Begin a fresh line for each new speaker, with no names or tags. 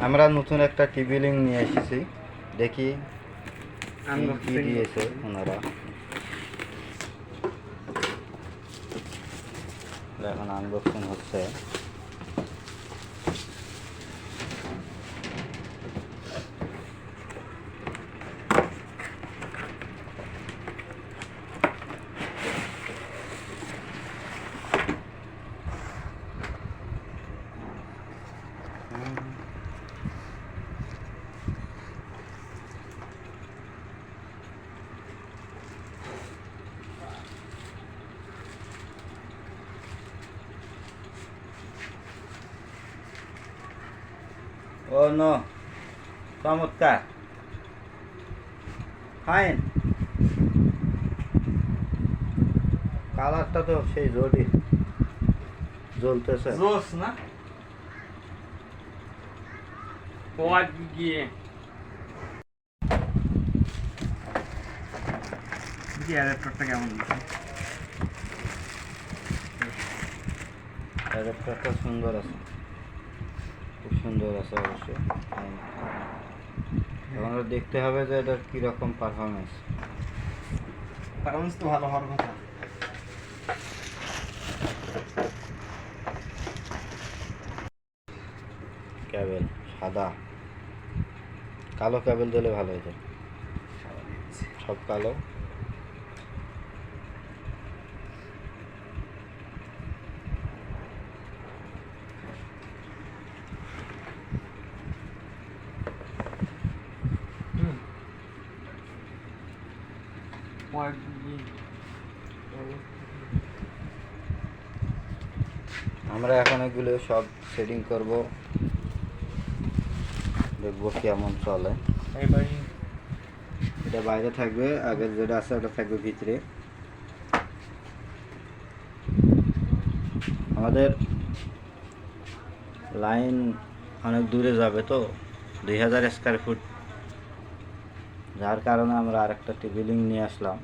আমরা নতুন একটা টিভি লিঙ্ক নিয়ে এসেছি, দেখি কি দিয়েছে ওনারা। এখন আনবক্সিং হচ্ছে। ও নো, চমৎকার, ফাইন। কালারটা তো সেই জোরই জ্বলতেছে।
জোস না পড় গিয়ে কি অ্যাডাপ্টারটা কেমন দিচ্ছে?
অ্যাডাপ্টারটা সুন্দর আছে, খুব সুন্দর আছে অবশ্যই। আমাদের দেখতে হবে যে এটার কীরকম পারফরমেন্স।
পারফরমেন্স তো ভালো হওয়ার কথা।
ক্যাবেল সাদা, কালো ক্যাবেল দিলে ভালো হতো, সব কালো। আমরা এখন এগুলো সব সেটিং করব, দেখবো কেমন চলে। এটা বাইরে থাকবে, আগের যেটা আছে ওটা থাকবে ভিতরে। আমাদের লাইন অনেক দূরে যাবে তো, 2000 স্কয়ার ফুট, যার কারণে আমরা আরেকটা টিভি লিঙ্ক নিয়ে আসলাম।